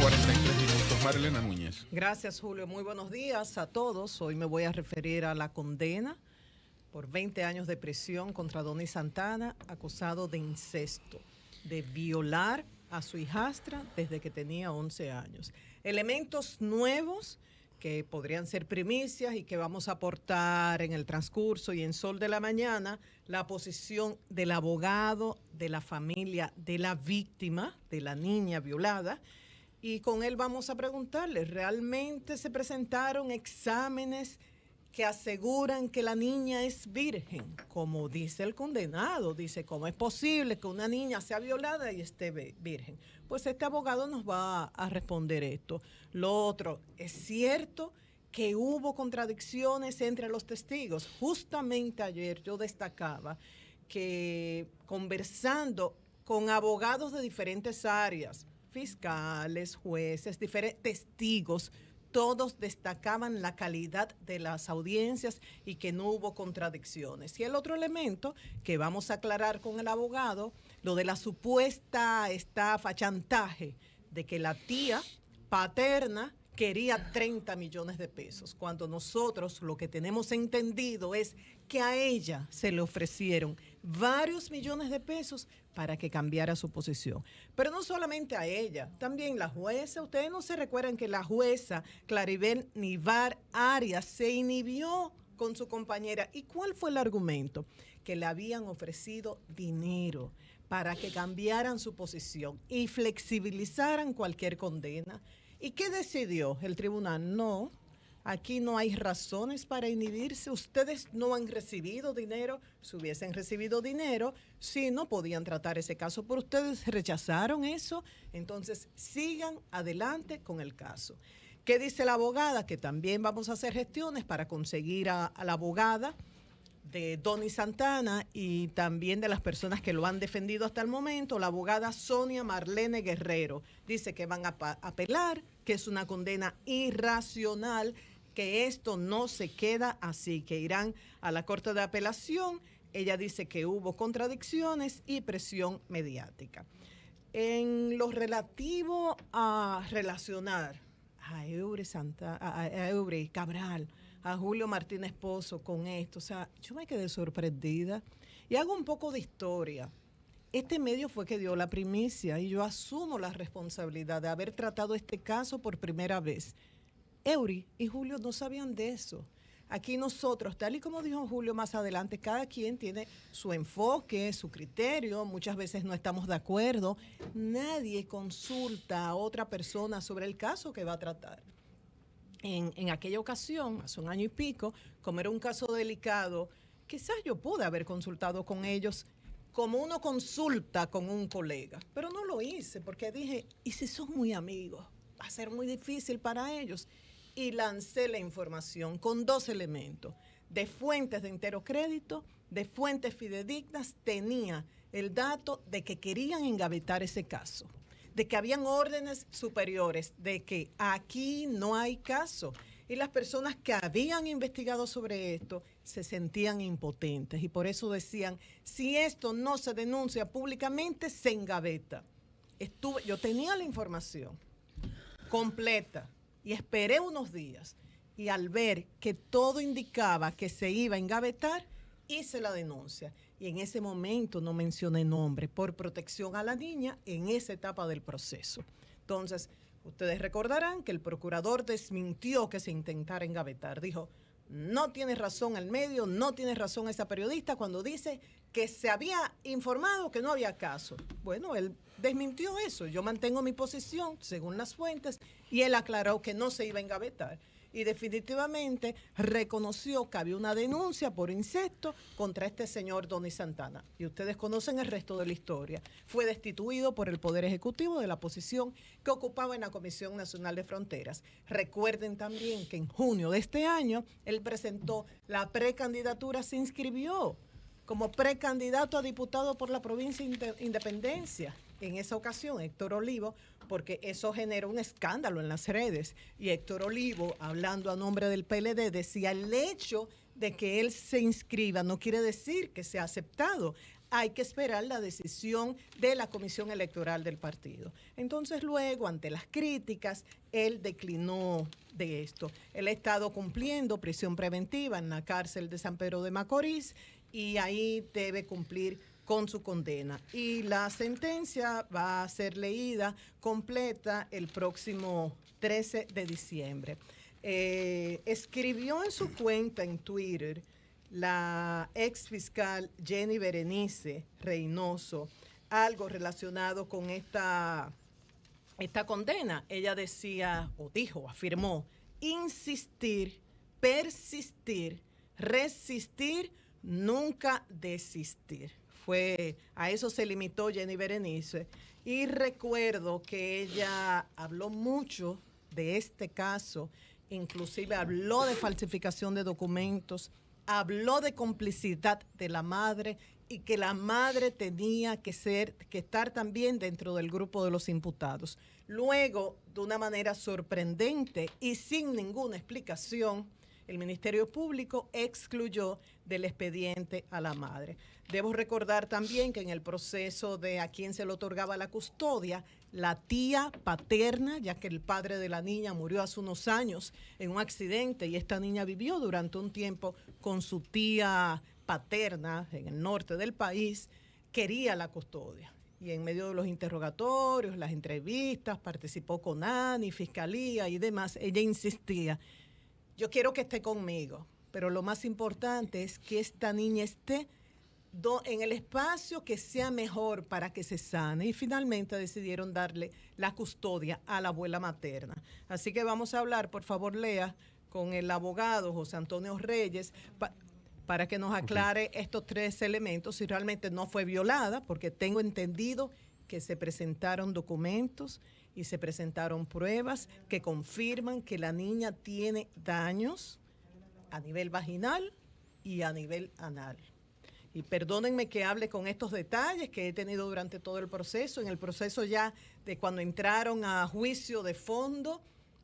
8:43. Marilena Núñez. Gracias, Julio. Muy buenos días a todos. Hoy me voy a referir a la condena por 20 años de prisión contra Donny Santana, acusado de incesto, de violar a su hijastra desde que tenía 11 años. Elementos nuevos que podrían ser primicias y que vamos a aportar en el transcurso y en Sol de la Mañana, la posición del abogado de la familia de la víctima, de la niña violada. Y con él vamos a preguntarle, ¿realmente se presentaron exámenes que aseguran que la niña es virgen? Como dice el condenado, dice, ¿cómo es posible que una niña sea violada y esté virgen? Pues este abogado nos va a responder esto. Lo otro, ¿es cierto que hubo contradicciones entre los testigos? Justamente ayer yo destacaba que conversando con abogados de diferentes áreas, fiscales, jueces, diferentes testigos, todos destacaban la calidad de las audiencias y que no hubo contradicciones. Y el otro elemento que vamos a aclarar con el abogado, lo de la supuesta estafa, chantaje, de que la tía paterna quería 30 millones de pesos, cuando nosotros lo que tenemos entendido es que a ella se le ofrecieron varios millones de pesos para que cambiara su posición. Pero no solamente a ella, también la jueza. Ustedes no se recuerdan que la jueza Claribel Nivar Arias se inhibió con su compañera. ¿Y cuál fue el argumento? Que le habían ofrecido dinero para que cambiaran su posición y flexibilizaran cualquier condena. ¿Y qué decidió el tribunal? No, aquí no hay razones para inhibirse. Ustedes no han recibido dinero. Si hubiesen recibido dinero, sí, no podían tratar ese caso, pero ustedes rechazaron eso. Entonces, sigan adelante con el caso. ¿Qué dice la abogada? Que también vamos a hacer gestiones para conseguir a la abogada de Donny Santana y también de las personas que lo han defendido hasta el momento. La abogada Sonia Marlene Guerrero dice que van a apelar, que es una condena irracional, que esto no se queda así, que irán a la Corte de Apelación. Ella dice que hubo contradicciones y presión mediática. En lo relativo a relacionar a Eury Cabral, a Julio Martínez Pozo con esto, o sea, yo me quedé sorprendida y hago un poco de historia. Este medio fue que dio la primicia y yo asumo la responsabilidad de haber tratado este caso por primera vez. Eury y Julio no sabían de eso. Aquí nosotros, tal y como dijo Julio más adelante, cada quien tiene su enfoque, su criterio, muchas veces no estamos de acuerdo. Nadie consulta a otra persona sobre el caso que va a tratar. En aquella ocasión, hace un año y pico, como era un caso delicado, quizás yo pude haber consultado con ellos como uno consulta con un colega, pero no lo hice porque dije, ¿y si son muy amigos? Va a ser muy difícil para ellos. Y lancé la información con dos elementos, de fuentes de entero crédito, de fuentes fidedignas. Tenía el dato de que querían engavetar ese caso, de que habían órdenes superiores, de que aquí no hay caso. Y las personas que habían investigado sobre esto se sentían impotentes y por eso decían, si esto no se denuncia públicamente, se engaveta. Yo tenía la información completa y esperé unos días y al ver que todo indicaba que se iba a engavetar, hice la denuncia. Y en ese momento no mencioné nombre por protección a la niña en esa etapa del proceso. Entonces, ustedes recordarán que el procurador desmintió que se intentara engavetar. Dijo, no tiene razón el medio, no tiene razón esa periodista cuando dice que se había informado que no había caso. Bueno, él desmintió eso. Yo mantengo mi posición según las fuentes y él aclaró que no se iba a engavetar. Y definitivamente reconoció que había una denuncia por incesto contra este señor Donny Santana. Y ustedes conocen el resto de la historia. Fue destituido por el Poder Ejecutivo de la posición que ocupaba en la Comisión Nacional de Fronteras. Recuerden también que en junio de este año él presentó la precandidatura, se inscribió como precandidato a diputado por la provincia de Independencia. En esa ocasión, Héctor Olivo, porque eso generó un escándalo en las redes, y Héctor Olivo, hablando a nombre del PLD, decía, el hecho de que él se inscriba no quiere decir que sea aceptado. hay que esperar la decisión de la Comisión Electoral del partido. Entonces luego, ante las críticas, él declinó de esto. Él ha estado cumpliendo prisión preventiva en la cárcel de San Pedro de Macorís y ahí debe cumplir con su condena. Y la sentencia va a ser leída completa el próximo 13 de diciembre. Escribió en su cuenta en Twitter la ex fiscal Jenny Berenice Reynoso algo relacionado con esta condena. Ella decía, o dijo, afirmó, insistir, persistir, resistir, nunca desistir. A eso se limitó Jenny Berenice. Y recuerdo que ella habló mucho de este caso, inclusive habló de falsificación de documentos, habló de complicidad de la madre y que la madre tenía que estar también dentro del grupo de los imputados. Luego, de una manera sorprendente y sin ninguna explicación, el Ministerio Público excluyó del expediente a la madre. Debo recordar también que en el proceso de a quién se le otorgaba la custodia, la tía paterna, ya que el padre de la niña murió hace unos años en un accidente y esta niña vivió durante un tiempo con su tía paterna en el norte del país, quería la custodia. Y en medio de los interrogatorios, las entrevistas, participó con ANI, Fiscalía y demás, ella insistía, yo quiero que esté conmigo, pero lo más importante es que esta niña esté en el espacio que sea mejor para que se sane, y finalmente decidieron darle la custodia a la abuela materna. Así que vamos a hablar, por favor, Lea, con el abogado José Antonio Reyes para que nos aclare estos tres elementos, si realmente no fue violada, porque tengo entendido que se presentaron documentos y se presentaron pruebas que confirman que la niña tiene daños a nivel vaginal y a nivel anal. Y perdónenme que hable con estos detalles que he tenido durante todo el proceso. En el proceso ya de cuando entraron a juicio de fondo,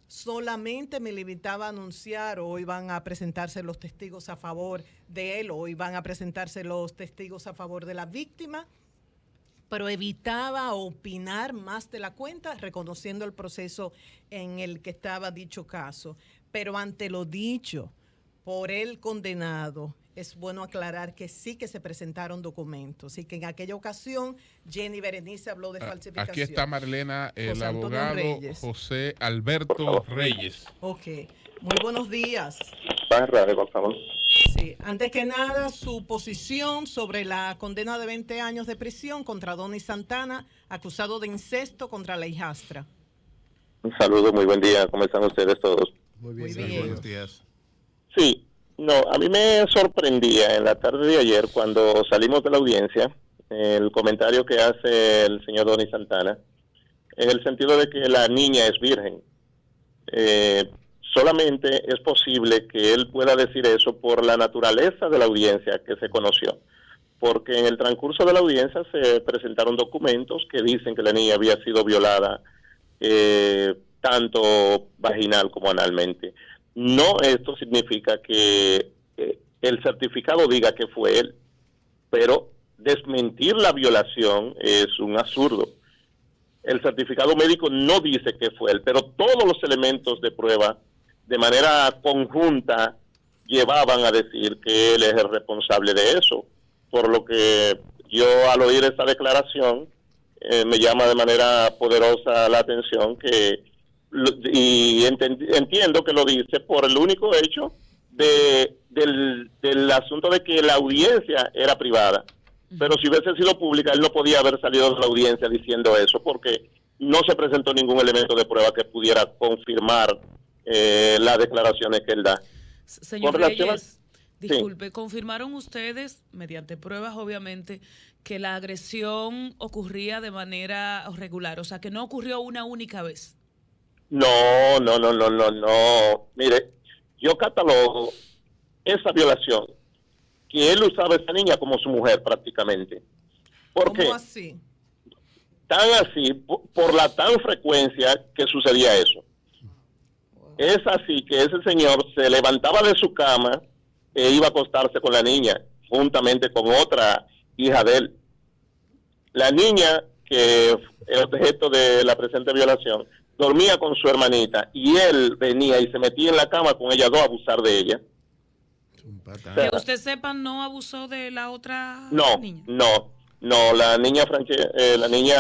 solamente me limitaba a anunciar, hoy van a presentarse los testigos a favor de él, hoy van a presentarse los testigos a favor de la víctima, pero evitaba opinar más de la cuenta, reconociendo el proceso en el que estaba dicho caso. Pero ante lo dicho por el condenado, es bueno aclarar que sí que se presentaron documentos y que en aquella ocasión Jenny Berenice habló de falsificación. Aquí está Marlena, el abogado José Alberto Reyes. Ok, muy buenos días. Por favor. Sí, antes que nada, su posición sobre la condena de 20 años de prisión contra Donny Santana, acusado de incesto contra la hijastra. Un saludo, muy buen día. ¿Cómo están ustedes todos? Muy bien. Buenos días. Sí, no, a mí me sorprendía en la tarde de ayer cuando salimos de la audiencia el comentario que hace el señor Donny Santana en el sentido de que la niña es virgen. Solamente es posible que él pueda decir eso por la naturaleza de la audiencia que se conoció, porque en el transcurso de la audiencia se presentaron documentos que dicen que la niña había sido violada tanto vaginal como analmente. No, esto significa que el certificado diga que fue él, pero desmentir la violación es un absurdo. El certificado médico no dice que fue él, pero todos los elementos de prueba de manera conjunta llevaban a decir que él es el responsable de eso, por lo que yo al oír esta declaración me llama de manera poderosa la atención y entiendo que lo dice por el único hecho del asunto de que la audiencia era privada, pero si hubiese sido pública él no podía haber salido de la audiencia diciendo eso, porque no se presentó ningún elemento de prueba que pudiera confirmar las declaraciones que él da. Señor Reyes, disculpe, sí. ¿Confirmaron ustedes, mediante pruebas obviamente, que la agresión ocurría de manera regular? O sea, que no ocurrió una única vez. No. Mire, yo catalogo esa violación, que él usaba a esa niña como su mujer prácticamente. ¿Por qué? ¿Cómo así? Tan así, por la tan frecuencia que sucedía eso. Es así que ese señor se levantaba de su cama e iba a acostarse con la niña, juntamente con otra hija de él. La niña que es objeto de la presente violación dormía con su hermanita y él venía y se metía en la cama con ellas dos a abusar de ella. Que usted sepa, ¿no abusó de la otra niña? No, la niña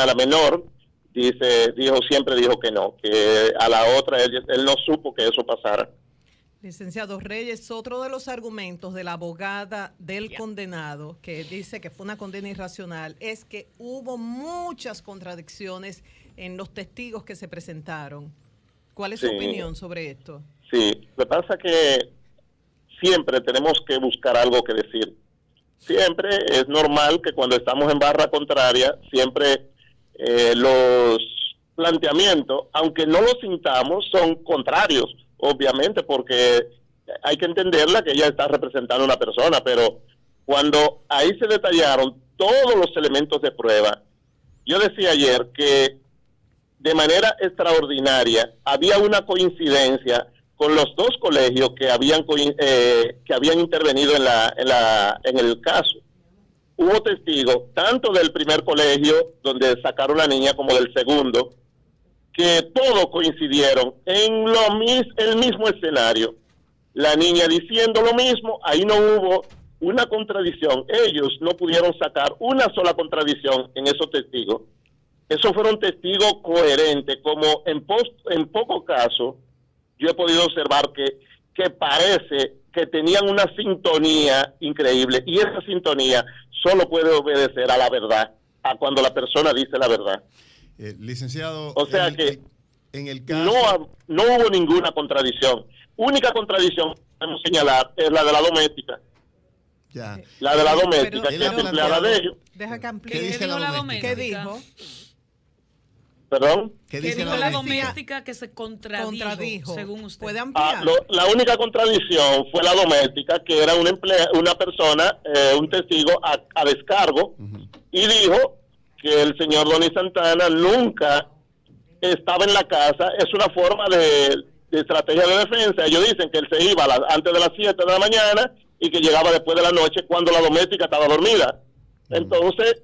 la menor siempre dijo que no, que a la otra él no supo que eso pasara. Licenciado Reyes, otro de los argumentos de la abogada del condenado, que dice que fue una condena irracional, es que hubo muchas contradicciones en los testigos que se presentaron. ¿Cuál es su opinión sobre esto? Sí, lo que pasa es que siempre tenemos que buscar algo que decir. Siempre es normal que cuando estamos en barra contraria, siempre los planteamientos, aunque no los sintamos, son contrarios, obviamente, porque hay que entenderla que ella está representando a una persona, pero cuando ahí se detallaron todos los elementos de prueba, yo decía ayer que de manera extraordinaria había una coincidencia con los dos colegios que habían intervenido en el caso. Hubo testigos tanto del primer colegio donde sacaron la niña como del segundo, que todos coincidieron en el mismo escenario. La niña diciendo lo mismo, ahí no hubo una contradicción. Ellos no pudieron sacar una sola contradicción en esos testigos. Esos fueron testigos coherentes, como en pocos casos yo he podido observar que parece que tenían una sintonía increíble, y esa sintonía solo puede obedecer a la verdad, a cuando la persona dice la verdad. Licenciado, o sea en el caso... no hubo ninguna contradicción. Única contradicción que podemos señalar es la de la doméstica. Ya. La de la doméstica, que es empleada de ellos. Deja que amplíe. ¿Qué dice la doméstica? ¿Qué dijo? ¿Perdón? ¿Qué dice la doméstica que se contradijo, según usted? ¿Puede ampliar? La única contradicción fue la doméstica, que era una persona, un testigo a descargo, y dijo que el señor Donny Santana nunca estaba en la casa. Es una forma de estrategia de defensa. Ellos dicen que él se iba antes de las 7 de la mañana y que llegaba después de la noche cuando la doméstica estaba dormida. Entonces,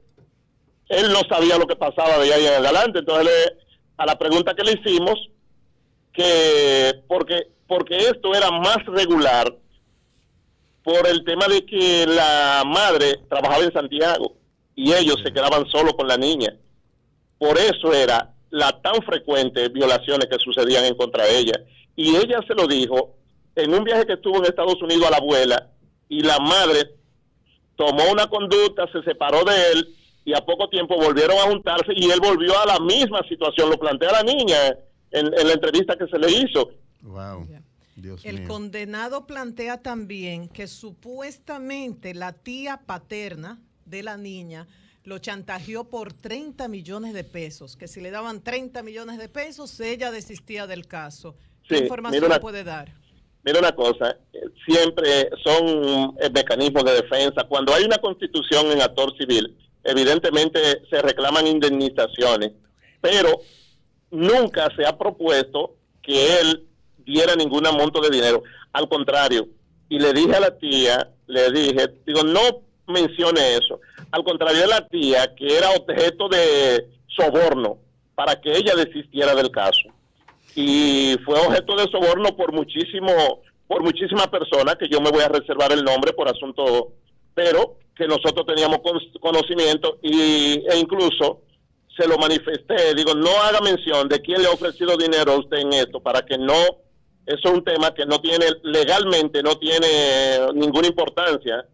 él no sabía lo que pasaba de ahí en adelante. Entonces, a la pregunta que le hicimos, que porque esto era más regular por el tema de que la madre trabajaba en Santiago y ellos se quedaban solos con la niña. Por eso era la tan frecuente violaciones que sucedían en contra de ella. Y ella se lo dijo en un viaje que estuvo en Estados Unidos a la abuela, y la madre tomó una conducta, se separó de él, y a poco tiempo volvieron a juntarse y él volvió a la misma situación. Lo plantea la niña en la entrevista que se le hizo. Wow. Dios El mío. condenado plantea también que supuestamente la tía paterna de la niña lo chantajeó por 30 millones de pesos, que si le daban 30 millones de pesos, ella desistía del caso. ¿Qué información puede dar? Mira una cosa, siempre son mecanismos de defensa. Cuando hay una constitución en actor civil, evidentemente se reclaman indemnizaciones, pero nunca se ha propuesto que él diera ningún monto de dinero. Al contrario, y le dije a la tía, no mencione eso. Al contrario de la tía, que era objeto de soborno para que ella desistiera del caso. Y fue objeto de soborno por muchísimas personas, que yo me voy a reservar el nombre por asunto, pero que nosotros teníamos conocimiento e incluso se lo manifesté. No haga mención de quién le ha ofrecido dinero a usted en esto, para que no, eso es un tema que no tiene, legalmente no tiene ninguna importancia.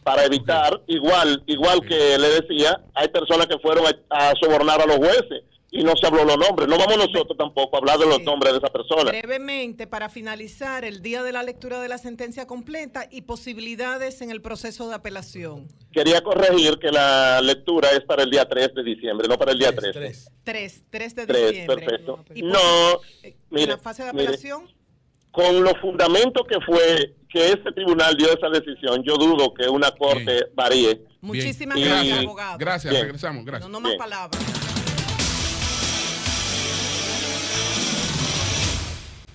Para evitar, igual que le decía, hay personas que fueron a sobornar a los jueces y no se habló los nombres. No vamos nosotros tampoco a hablar de los nombres de esa persona. Brevemente, para finalizar, el día de la lectura de la sentencia completa y posibilidades en el proceso de apelación. Quería corregir que la lectura es para el día 3 de diciembre, no para el día 13. 3 de diciembre. Perfecto. ¿En la fase de apelación? Con los fundamentos que fue que este tribunal dio esa decisión, yo dudo que una corte varíe. Muchísimas gracias, abogado. Gracias, regresamos. Gracias. No más palabras.